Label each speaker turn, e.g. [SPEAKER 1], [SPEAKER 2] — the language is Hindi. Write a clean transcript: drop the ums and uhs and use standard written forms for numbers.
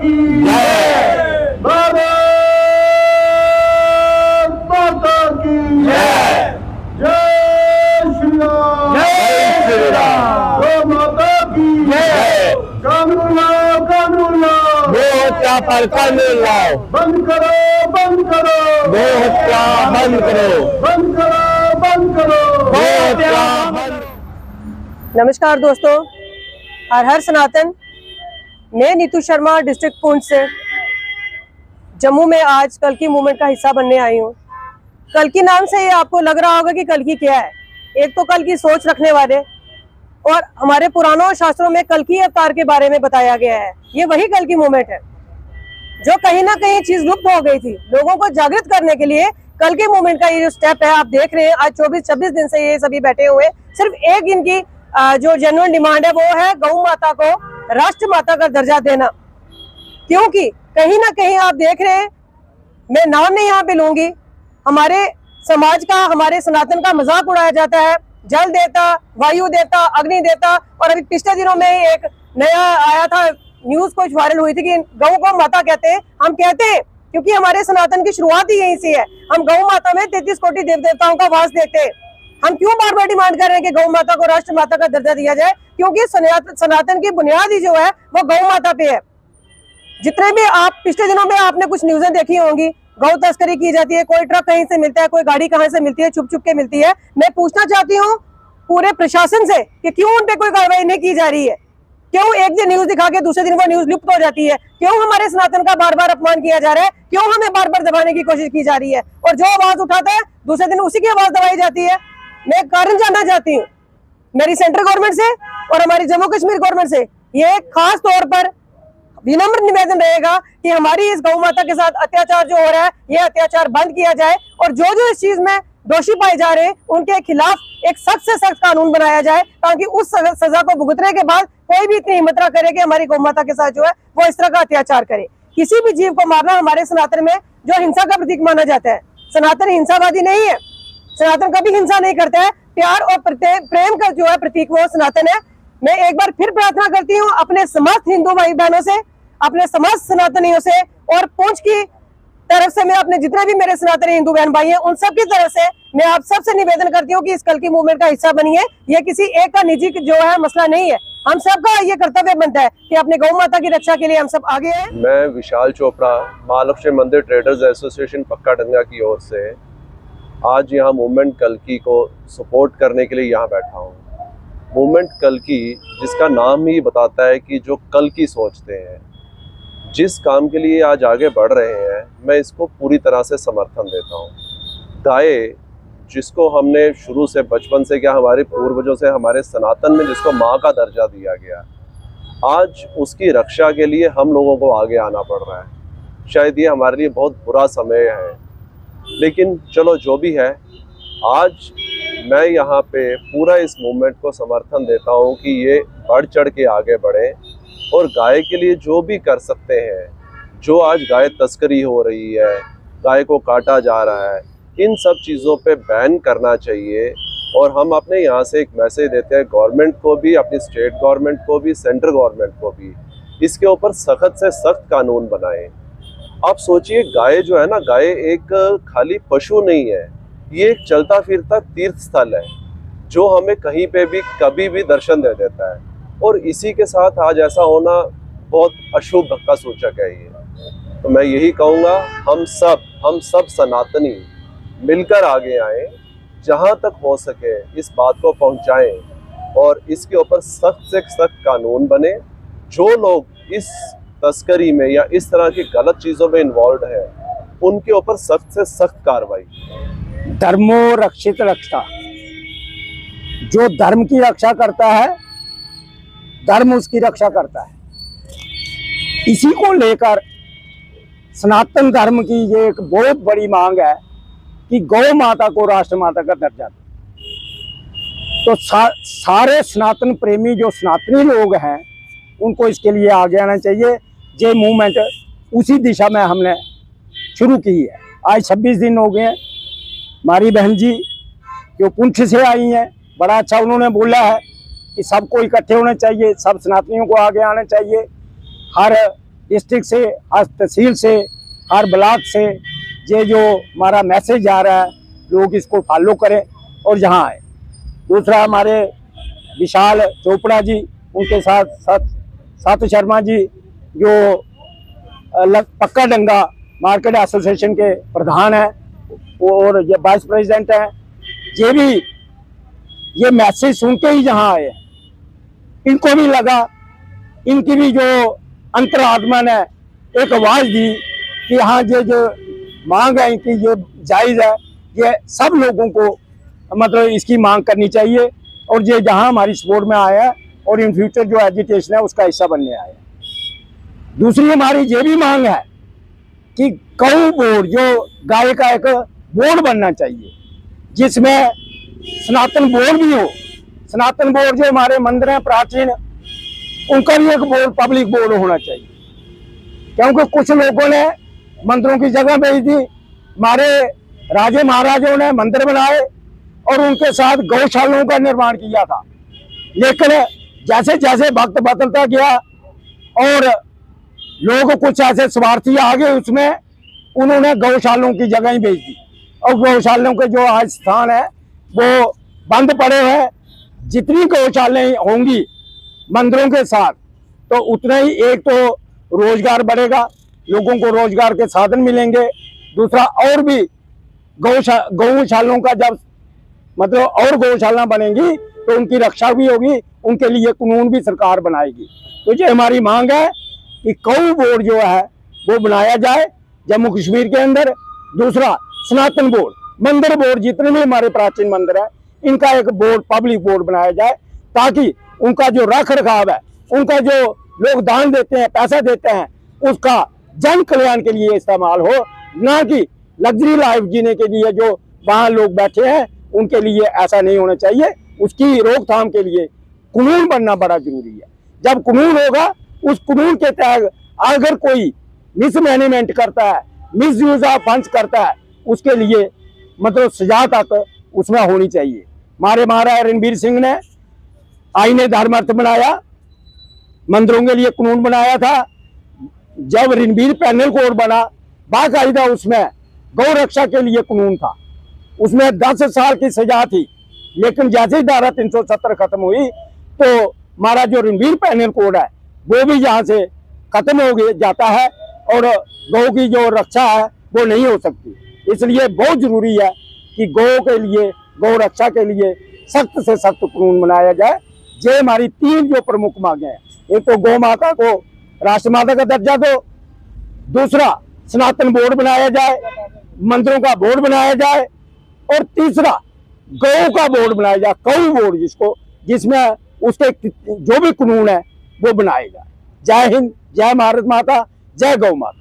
[SPEAKER 1] की जय, भारत माता की जय, जय श्री राम,
[SPEAKER 2] जय श्री राम,
[SPEAKER 1] गौ माता की
[SPEAKER 2] जय।
[SPEAKER 1] कानून लाओ, कानून लाओ,
[SPEAKER 2] गो हत्या पर कानून लाओ,
[SPEAKER 1] बंद करो, बंद करो,
[SPEAKER 2] गो हत्या बंद करो,
[SPEAKER 1] बंद करो, बंद करो,
[SPEAKER 2] गो हत्या बंद।
[SPEAKER 3] नमस्कार दोस्तों, हर हर सनातन। मैं नीतू शर्मा डिस्ट्रिक्ट पुंछ से जम्मू में आज कल्की मूवमेंट का हिस्सा बनने आई हूँ। कल्की नाम से ये आपको लग रहा होगा कि कल्की क्या है। एक तो कल की सोच रखने वाले, और हमारे पुरानों शास्त्रों में कल्की अवतार के बारे में बताया गया है। ये वही कल्की मूवमेंट है जो कहीं ना कहीं चीज लुप्त हो गई थी। लोगों को जागृत करने के लिए कल्की मूवमेंट का ये जो स्टेप है, आप देख रहे हैं आज 24-26 दिन से ये सभी बैठे हुए। सिर्फ एक इनकी जो जेन्युइन डिमांड है वो है गौ माता को राष्ट्र माता का दर्जा देना। क्योंकि कहीं ना कहीं आप देख रहे हैं, मैं नाम नहीं यहाँ पे लूंगी, हमारे समाज का, हमारे सनातन का मजाक उड़ाया जाता है। जल देवता, वायु देवता, अग्नि देवता, और अभी पिछले दिनों में ही एक नया आया था, न्यूज कुछ वायरल हुई थी कि गौ को माता कहते हैं। हम कहते हैं क्योंकि हमारे सनातन की शुरुआत ही यहीं से है। हम गौ माता में 33 कोटि देव देवताओं का वास देखते हैं। हम क्यों बार बार डिमांड कर रहे हैं कि गौ माता को राष्ट्र माता का दर्जा दिया जाए? क्योंकि सनातन की बुनियाद ही जो है वो गौ माता पे है। जितने भी आप पिछले दिनों में आपने कुछ न्यूज़ें देखी होंगी, गौ तस्करी की जाती है, कोई ट्रक कहीं से मिलता है, कोई गाड़ी कहाँ से मिलती है, छुप छुप के मिलती है। मैं पूछना चाहती हूँ पूरे प्रशासन से कि क्यों उन पे कोई कार्रवाई नहीं की जा रही है? क्यों एक दिन न्यूज दिखा के दूसरे दिन वो न्यूज लुप्त हो जाती है? क्यों हमारे सनातन का बार बार अपमान किया जा रहा है? क्यों हमें बार बार दबाने की कोशिश की जा रही है? और जो आवाज उठाता है दूसरे दिन उसी की आवाज दबाई जाती है। मैं कारण जानना चाहती हूँ मेरी सेंट्रल गवर्नमेंट से और हमारी जम्मू कश्मीर गवर्नमेंट से। ये खास तौर पर विनम्र निवेदन रहेगा कि हमारी इस गौ माता के साथ अत्याचार जो हो रहा है, ये अत्याचार बंद किया जाए, और जो जो इस चीज में दोषी पाए जा रहे हैं उनके खिलाफ एक सख्त से सख्त कानून बनाया जाए, ताकि उस सजा को भुगतने के बाद कोई भी इतनी हिम्मत ना करे कि हमारी गौ माता के साथ जो है वो इस तरह का अत्याचार करे। किसी भी जीव को मारना हमारे सनातन में जो हिंसा का प्रतीक माना जाता है। सनातन हिंसावादी नहीं है, सनातन कभी हिंसा नहीं करता है। प्यार और प्रेम का जो है प्रतीक वो सनातन है। मैं एक बार फिर प्रार्थना करती हूँ अपने समस्त हिंदू भाई बहनों से, अपने समस्त सनातनियों से, और पुंछ की तरफ से मैं अपने जितने भी मेरे सनातनी हिंदू बहन भाई हैं उन सब की तरफ से मैं आप सबसे निवेदन करती हूँ कि इस कल्की मूवमेंट का हिस्सा बनिए। ये किसी एक का निजी जो है मसला नहीं है, हम सबका ये कर्तव्य बनता है कि अपने गौ माता की रक्षा के लिए हम सब आगे हैं।
[SPEAKER 4] मैं विशाल चोपड़ा, महालक्ष्मी मंदिर ट्रेडर्स एसोसिएशन पक्का डंगा की ओर से आज यहाँ मूवमेंट कल्की को सपोर्ट करने के लिए यहाँ बैठा हूँ। मूवमेंट कल्की जिसका नाम ही बताता है कि जो कल की सोचते हैं, जिस काम के लिए आज आगे बढ़ रहे हैं, मैं इसको पूरी तरह से समर्थन देता हूँ। गाय जिसको हमने शुरू से बचपन से क्या हमारे पूर्वजों से हमारे सनातन में जिसको माँ का दर्जा दिया गया, आज उसकी रक्षा के लिए हम लोगों को आगे आना पड़ रहा है। शायद ये हमारे लिए बहुत बुरा समय है, लेकिन चलो जो भी है, आज मैं यहाँ पे पूरा इस मूवमेंट को समर्थन देता हूँ कि ये बढ़ चढ़ के आगे बढ़े और गाय के लिए जो भी कर सकते हैं। जो आज गाय तस्करी हो रही है, गाय को काटा जा रहा है, इन सब चीज़ों पे बैन करना चाहिए। और हम अपने यहाँ से एक मैसेज देते हैं गवर्नमेंट को भी, अपनी स्टेट गवर्नमेंट को भी, सेंट्रल गवर्नमेंट को भी, इसके ऊपर सख्त से सख्त कानून बनाएं। आप सोचिए, गाय जो है ना, गाय एक खाली पशु नहीं है, ये एक चलता फिरता तीर्थ स्थल है जो हमें कहीं पे भी कभी भी दर्शन दे देता है। और इसी के साथ आज ऐसा होना बहुत अशुभ का सूचक है ये। तो मैं यही कहूँगा, हम सब सनातनी मिलकर आगे आए, जहाँ तक हो सके इस बात को पहुँचाएं और इसके ऊपर सख्त से सख्त कानून बने। जो लोग इस तस्करी में या इस तरह की गलत चीज़ों में इन्वॉल्व है, उनके ऊपर सख्त से सख्त कार्रवाई।
[SPEAKER 2] धर्मो रक्षित रक्षा, जो धर्म की रक्षा करता है, धर्म उसकी रक्षा करता है। इसी को लेकर सनातन धर्म की ये एक बहुत बड़ी मांग है कि गौ माता को राष्ट्र माता का दर्जा दे। तो सारे सनातन प्रेमी जो सनातनी लोग हैं उनको इसके लिए आगे आना चाहिए। ये मूवमेंट उसी दिशा में हमने शुरू की है। आज 26 दिन हो गए हैं। हमारी बहन जी जो पुंछ से आई हैं, बड़ा अच्छा उन्होंने बोला है कि सबको इकट्ठे होना चाहिए, सब सनातनियों को आगे आना चाहिए। हर डिस्ट्रिक्ट से, हर तहसील से, हर ब्लॉक से ये जो हमारा मैसेज आ रहा है, लोग इसको फॉलो करें और यहाँ आए। दूसरा, हमारे विशाल चोपड़ा जी, उनके साथ सात शर्मा जी जो पक्का डंगा मार्केट एसोसिएशन के प्रधान हैं और ये वाइस प्रेसिडेंट हैं, ये भी ये मैसेज सुन के ही यहाँ आए। इनको भी लगा, इनकी भी जो अंतरात्मा ने एक आवाज दी कि हाँ ये जो मांग है इनकी ये जायज़ है, ये सब लोगों को मतलब इसकी मांग करनी चाहिए और ये जहाँ हमारी सपोर्ट में आया है और इन फ्यूचर जो एजुटेशन है उसका हिस्सा बनने आया है। दूसरी हमारी ये भी मांग है कि गौ बोर्ड, जो गाय का एक बोर्ड बनना चाहिए जिसमें सनातन बोर्ड भी हो। सनातन बोर्ड जो हमारे मंदिर हैं प्राचीन, उनका भी एक बोर्ड, पब्लिक बोर्ड होना चाहिए, क्योंकि कुछ लोगों ने मंदिरों की जगह बेच दी। हमारे राजे महाराजों ने मंदिर बनाए और उनके साथ गौशालाओं का निर्माण किया था, लेकिन जैसे जैसे वक्त बदलता गया और लोग कुछ ऐसे स्वार्थी आ गए उसमें, उन्होंने गौशालाओं की जगह ही बेच दी और गौशालाओं के जो आज स्थान है वो बंद पड़े हैं। जितनी गौशालाएं होंगी मंदिरों के साथ तो उतना ही एक तो रोजगार बढ़ेगा, लोगों को रोजगार के साधन मिलेंगे। दूसरा, और भी गौशालाओं का जब मतलब और गौशाला बनेंगी तो उनकी रक्षा भी होगी, उनके लिए कानून भी सरकार बनाएगी। तो ये हमारी मांग है कि गौ बोर्ड जो है वो बनाया जाए जम्मू कश्मीर के अंदर। दूसरा, सनातन बोर्ड, मंदिर बोर्ड, जितने भी हमारे प्राचीन मंदिर है इनका एक बोर्ड, पब्लिक बोर्ड बनाया जाए, ताकि उनका जो रख रखाव है, उनका जो लोग दान देते हैं, पैसा देते हैं, उसका जन कल्याण के लिए इस्तेमाल हो, ना कि लग्जरी लाइफ जीने के लिए जो वहाँ लोग बैठे हैं उनके लिए ऐसा नहीं होना चाहिए। उसकी रोकथाम के लिए कानून बनना बड़ा जरूरी है। जब कानून होगा, उस कानून के तहत अगर कोई मिसमैनेजमेंट करता है, मिस यूज ऑफ फंड्स करता है, उसके लिए मतलब सजा तक उसमें होनी चाहिए। हमारे महाराजा रणबीर सिंह ने आईने धर्म अर्थ बनाया, मंदिरों के लिए कानून बनाया था। जब रणबीर पैनल कोड बना, बाकायदा उसमें गौ रक्षा के लिए कानून था, उसमें 10 साल की सजा थी। लेकिन जैसे ही धारा 370 खत्म हुई तो हमारा जो रणबीर पैनल कोड है वो भी यहाँ से खत्म हो गया जाता है और गौ की जो रक्षा है वो नहीं हो सकती। इसलिए बहुत जरूरी है कि गौ के लिए, गौ रक्षा के लिए सख्त से सख्त कानून बनाया जाए। ये हमारी 3 जो प्रमुख मांगे हैं, एक तो गौ माता को राष्ट्रमाता का दर्जा दो, दूसरा सनातन बोर्ड बनाया जाए, मंदिरों का बोर्ड बनाया जाए, और तीसरा गौ का बोर्ड बनाया जाए, गौ बोर्ड जिसमें उसके जो भी कानून है वो बनाए जाए। जय हिंद, जय भारत माता, जय गौ माता।